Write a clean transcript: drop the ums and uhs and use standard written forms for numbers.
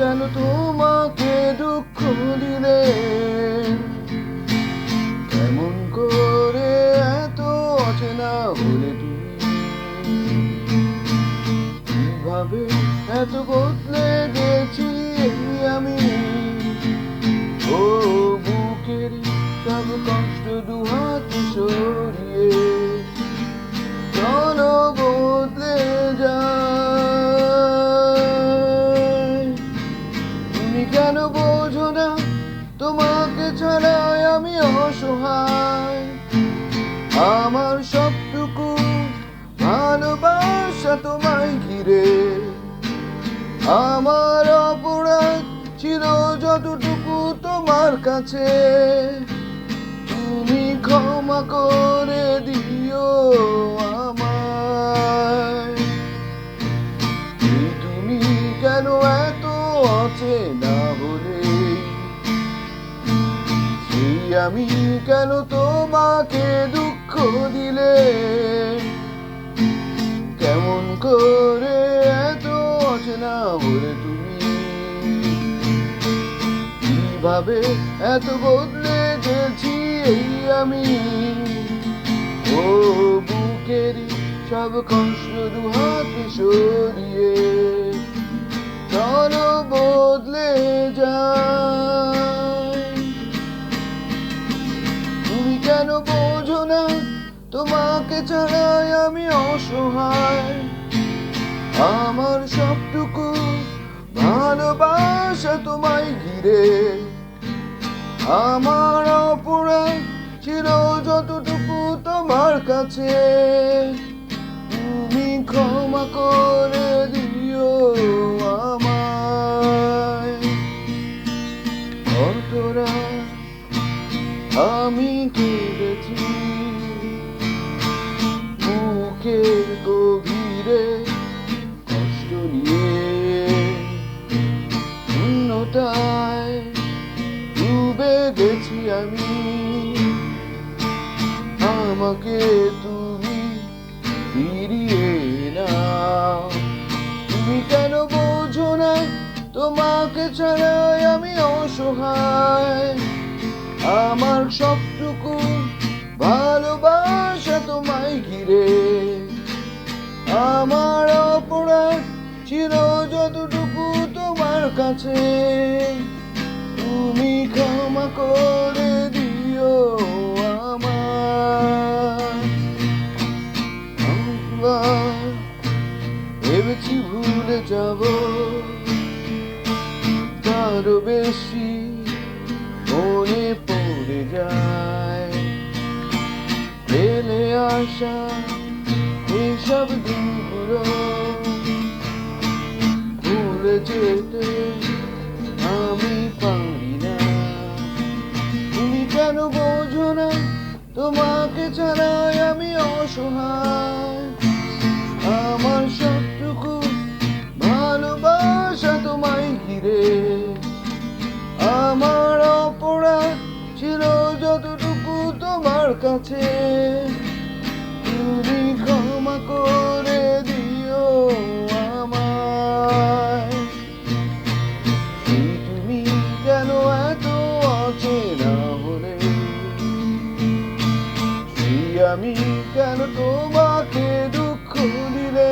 কেন তোমাকে দুঃখ দিলে? কেমন করে এত অচেনা হলে তুমি? কিভাবে এত বদলে গেছি আমি? ও বুকেরই সব কষ্ট দুহাতে সরিয়ে চলো বদলে যায়। তুমি কেন বোঝো না তোমাকে ছাড়াই আমি অসহায়? আমার সবটুকু ভালোবাসা তোমায় ঘিরে, আমার অপরাধ ছিল যতটুকু তোমার কাছে। তুমি ক্ষমা করে দিও আমায়। তুমি কেন এত অচেনা হলে? সেই আমি কেন তোমাকে দুঃখ দিলে? কেমন করে এত অচেনা হলে তুমি? কিভাবে এত বদলে গেছি আমি? ও বুকেরই সব কষ্ট দুহাতে সরিয়ে চলো বদলে যায়। তুমি কেন বোঝো না তোমাকে ছাড়াই আমি অসহায়? আমার সবটুকু ভালোবাসা তোমায় ঘিরে, আমার অপরাধ ছিল যতটুকু তোমার কাছে। তুমি ক্ষমা করে দিও আমায়। কতটা আমি কেঁদেছি বুকের গভীরে কষ্ট নিয়ে, শূন্যতায় ডুবে গেছি আমি। আমাকে তুমি ফিরিয়ে নাও। তুমি কেন বোঝো না তোমাকে ছাড়াই আমি অসহায়? আমার সবটুকু ভালোবাসা তোমায় ঘিরে, আমার অপরাধ ছিল যতটুকু তোমার কাছে। তুমি ক্ষমা করে দিও আমায়। ভেবেছি ভুলে যাব, তারও বেশি মনে পড়ে যায় ফেলে আসা এইসব দিনগুলো। ভুলে যেতে আমি পারি না। তুমি কেন বোঝো না তোমাকে ছাড়াই আমি অসহায়? আমার সবটুকু ভালোবাসা তোমায় ঘিরে, আমার অপরাধ ছিল যতটুকু তোমার কাছে। তুমি ক্ষমা করে দিও আমায়। তুমি কেন এত অচেনা হলে? আমি কেন তোমাকে দুঃখ দিলে?